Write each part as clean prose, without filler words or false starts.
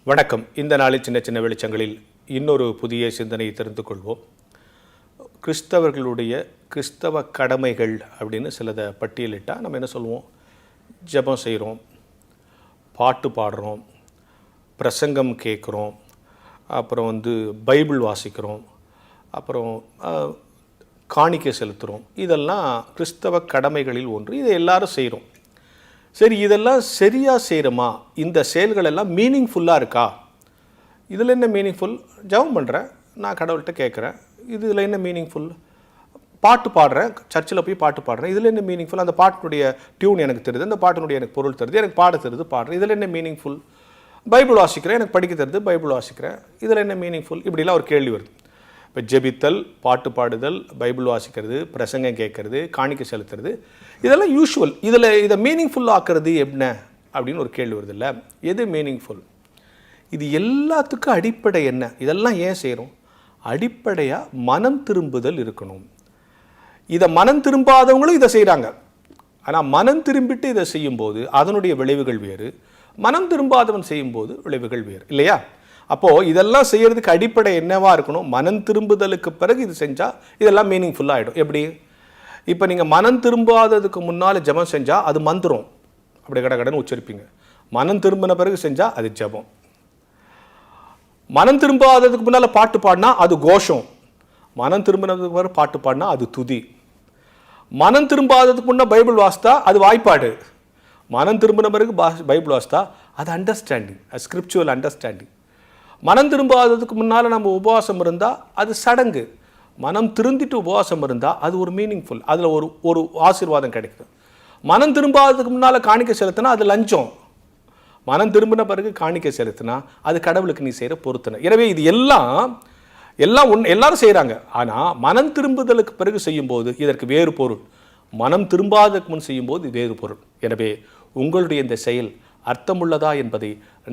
வணக்கம். இந்த நாளில் சின்ன சின்ன வெளிச்சங்களில் இன்னொரு புதிய சிந்தனையை தெரிந்து கொள்வோம். கிறிஸ்தவர்களுடைய கிறிஸ்தவ கடமைகள் அப்படின்னு சிலதை பட்டியலிட்டால் நம்ம என்ன சொல்லுவோம்? ஜெபம் செய்கிறோம், பாட்டு பாடுறோம், பிரசங்கம் கேட்குறோம், அப்புறம் பைபிள் வாசிக்கிறோம், அப்புறம் காணிக்கை செலுத்துகிறோம். இதெல்லாம் கிறிஸ்தவ கடமைகளில் ஒன்று. இதை எல்லாரும் செய்கிறோம். சரி, இதெல்லாம் சரியாக செய்கிறோமா? இந்த செயல்கள் எல்லாம் மீனிங்ஃபுல்லாக இருக்கா? இதில் என்ன மீனிங்ஃபுல்? ஜெபம் பண்ணுறேன், நான் கடவுள்கிட்ட கேட்குறேன், இதில் என்ன மீனிங்ஃபுல்? பாட்டு பாடுறேன், சர்ச்சில் போய் பாட்டு பாடுறேன், இதில் என்ன மீனிங்ஃபுல்? அந்த பாட்டினுடைய டியூன் எனக்கு தெரியுது, அந்த பாட்டினுடைய எனக்கு பொருள் தெரியுது, எனக்கு பாட தெரியுது, பாடுறேன், இதில் என்ன மீனிங்ஃபுல்? பைபிள் வாசிக்கிறேன், எனக்கு படிக்க தெரியுது, பைபிள் வாசிக்கிறேன், இதில் என்ன மீனிங்ஃபுல்? இப்படிலாம் ஒரு கேள்வி வருது. இப்போ ஜெபித்தல், பாட்டு பாடுதல், பைபிள் வாசிக்கிறது, பிரசங்கம் கேட்கறது, காணிக்கை செலுத்துறது, இதெல்லாம் யூஷுவல். இதை மீனிங்ஃபுல் ஆக்குறது என்ன அப்படின்னு ஒரு கேள்வி வருது இல்லை? எது மீனிங்ஃபுல்? இது எல்லாத்துக்கும் அடிப்படை என்ன? இதெல்லாம் ஏன் செய்கிறோம்? அடிப்படையாக மனம் திரும்புதல் இருக்கணும். இதை மனம் திரும்பாதவங்களும் இதை செய்கிறாங்க. ஆனால் மனம் திரும்பிட்டு இதை செய்யும்போது அதனுடைய விளைவுகள் வேறு, மனம் திரும்பாதவன் செய்யும்போது விளைவுகள் வேறு, இல்லையா? அப்போது இதெல்லாம் செய்கிறதுக்கு அடிப்படை என்னவா இருக்கணும்? மனம் திரும்புதலுக்கு பிறகு இது செஞ்சால் இதெல்லாம் மீனிங்ஃபுல்லாக ஆகிடும். எப்படி? இப்போ நீங்கள் மனம் திரும்பாததுக்கு முன்னால் ஜெபம் செஞ்சால் அது மந்திரம், அப்படி கடன்னு உச்சரிப்பீங்க. மனம் திரும்பின பிறகு செஞ்சால் அது ஜெபம். மனம் திரும்பாததுக்கு முன்னால் பாட்டு பாடினா அது கோஷம், மனம் திரும்பினதுக்கு பிறகு பாட்டு பாடினா அது துதி. மனம் திரும்பாததுக்கு முன்னே பைபிள் வாசித்தா அது வாய்ப்பாடு, மனம் திரும்பின பிறகு பைபிள் வாசித்தா அது அண்டர்ஸ்டாண்டிங், ஸ்கிரிப்சுவல் அண்டர்ஸ்டாண்டிங். மனம் திரும்பாததுக்கு முன்னால் நம்ம உபவாசம் இருந்தால் அது சடங்கு, மனம் திருந்திட்டு உபவாசம் இருந்தால் அது ஒரு மீனிங்ஃபுல், அதில் ஒரு ஆசீர்வாதம் கிடைக்குது. மனம் திரும்பாததுக்கு முன்னால் காணிக்கை செலுத்தினா அது லஞ்சம், மனம் திரும்பின பிறகு காணிக்கை செலுத்தினா அது கடவுளுக்கு நீ செய்கிற பொருத்தனை. எனவே இது எல்லாரும் செய்கிறாங்க. ஆனால் மனம் திரும்புதலுக்கு பிறகு செய்யும்போது இதற்கு வேறு பொருள், மனம் திரும்பாததுக்கு முன் செய்யும்போது வேறு பொருள். எனவே உங்களுடைய இந்த செயல் அர்த்தமுள்ளதா என்பதை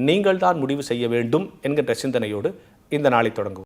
நீங்கள் தான் முடிவு செய்ய வேண்டும் என்கின்ற சிந்தனையோடு இந்த நாளை தொடங்குவோம்.